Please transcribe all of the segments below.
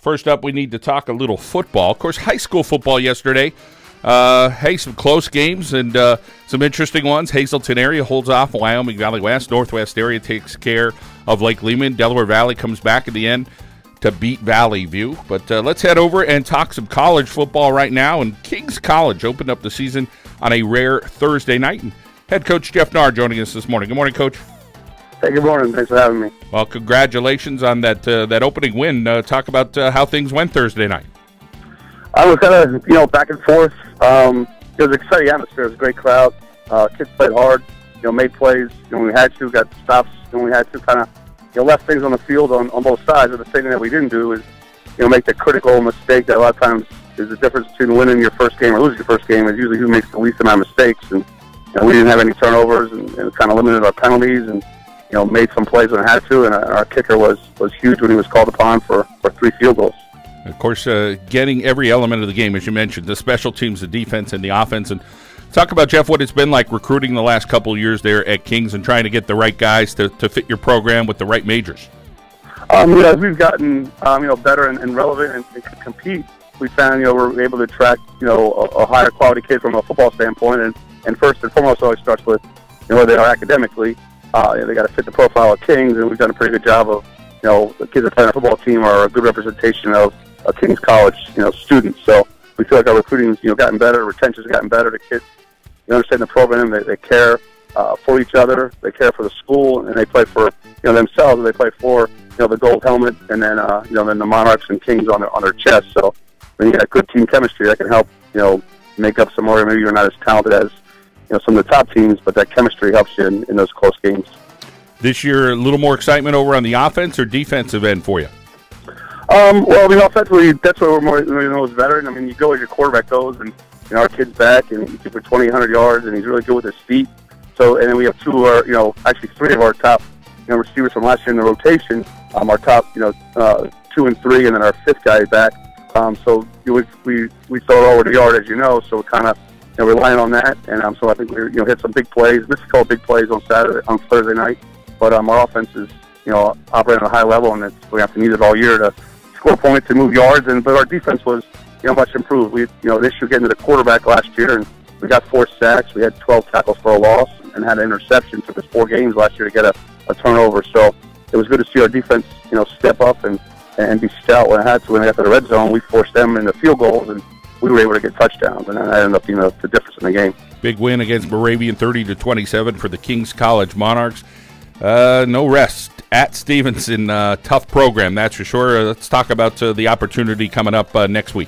First up, we need to talk a little football. Of course, high school football yesterday. Hey, some close games and some interesting ones. Hazleton area holds off Wyoming Valley West. Northwest area takes care of Lake Lehman. Delaware Valley comes back at the end to beat Valley View. But let's head over and talk some college football right now. And Kings College opened up the season on a rare Thursday night. And head coach Jeff Knarr joining us this morning. Good morning, Coach. Hey, good morning. Thanks for having me. Well, congratulations on that opening win. Talk about how things went Thursday night. I was kind of, back and forth. It was an exciting atmosphere. It was a great crowd. Kids played hard, made plays. When we had to, got stops. When we had to, kind of, left things on the field on both sides. But the thing that we didn't do is, make the critical mistake that a lot of times is the difference between winning your first game or losing your first game is usually who makes the least amount of mistakes. And we didn't have any turnovers and kind of limited our penalties and, made some plays when it had to. And our kicker was huge when he was called upon for 3 field goals. Of course, getting every element of the game, as you mentioned, the special teams, the defense, and the offense. And talk about, Jeff, what it's been like recruiting the last couple of years there at Kings and trying to get the right guys to fit your program with the right majors. As we've gotten, better and relevant and can compete, we found, we're able to attract, a higher quality kid from a football standpoint. And first and foremost, always starts with, where they are academically. They got to fit the profile of Kings, and we've done a pretty good job of, the kids that play on our football team are a good representation of Kings College, students. So we feel like our recruiting's, gotten better, retention's gotten better. The kids, understand the program. They care for each other. They care for the school, and they play for, themselves. And they play for, the gold helmet, and then, then the Monarchs and Kings on their chest. So when you got good team chemistry, that can help, make up some more. Maybe you're not as talented as, some of the top teams, but that chemistry helps you in those close games. This year, a little more excitement over on the offense or defensive end for you? Offensively, that's where we're more, as a veteran. You go as your quarterback goes, and our kid's back, and he's for 2,800 yards, and he's really good with his feet. So, and then we have 2 of our, actually 3 of our top, receivers from last year in the rotation. Our top, 2 and 3, and then our 5th guy back. So we throw it over the yard, as so we're kind of, relying on that. And so I think we, hit some big plays. Missed a couple big plays on Thursday night. But our offense is, operating at a high level, and we have to need it all year to score points and move yards. But our defense was, much improved. We, this year getting to the quarterback last year, and we got 4 sacks. We had 12 tackles for a loss and had an interception. Took us 4 games last year to get a turnover. So it was good to see our defense, step up and be stout when it had to. When they got to the red zone, we forced them into field goals, and we were able to get touchdowns, and that ended up being the difference in the game. Big win against Moravian, 30-27 for the Kings College Monarchs. No rest at Stevenson. Tough program, that's for sure. Let's talk about the opportunity coming up next week.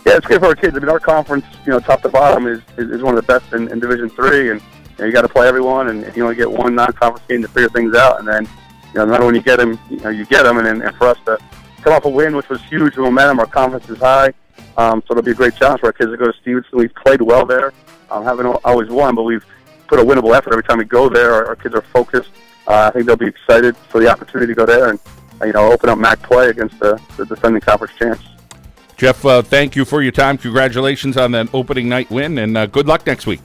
Yeah, it's good for our kids. Our conference, top to bottom, is one of the best in Division III, and you got to play everyone, and you only get one non-conference game to figure things out, and then no matter when you get them, you get them, and for us to come off a win, which was huge momentum, our confidence is high. So it'll be a great challenge for our kids to go to Stevenson. We've played well there. Haven't always won, but we've put a winnable effort every time we go there. Our kids are focused. I think they'll be excited for the opportunity to go there and, open up MAC play against the defending conference champs. Jeff, thank you for your time. Congratulations on that opening night win, and good luck next week.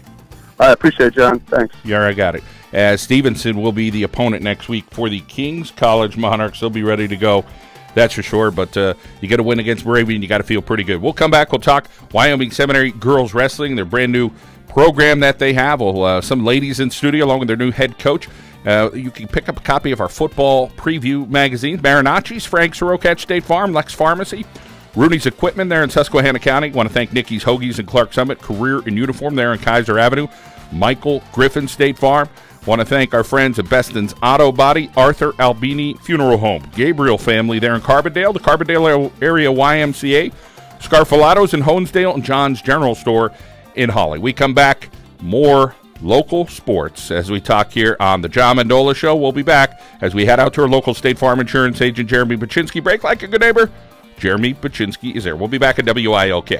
I appreciate it, John. Thanks. Yeah, I got it. As Stevenson will be the opponent next week for the Kings College Monarchs. They'll be ready to go. That's for sure, but you get a win against Moravian, you got to feel pretty good. We'll come back. We'll talk Wyoming Seminary Girls Wrestling, their brand new program that they have. Some ladies in studio along with their new head coach. You can pick up a copy of our football preview magazine. Marinacci's, Frank Soroka at State Farm, Lex Pharmacy, Rooney's Equipment there in Susquehanna County. Want to thank Nikki's Hoagies and Clark Summit, Career in Uniform there in Kaiser Avenue. Michael Griffin State Farm. Want to thank our friends at Beston's Auto Body, Arthur Albini Funeral Home, Gabriel family there in Carbondale, the Carbondale area YMCA, Scarfalatos in Honesdale, and John's General Store in Holly. We come back, more local sports as we talk here on the John Mendola Show. We'll be back as we head out to our local State Farm insurance agent, Jeremy Baczynski. Break like a good neighbor. Jeremy Baczynski is there. We'll be back at WILK.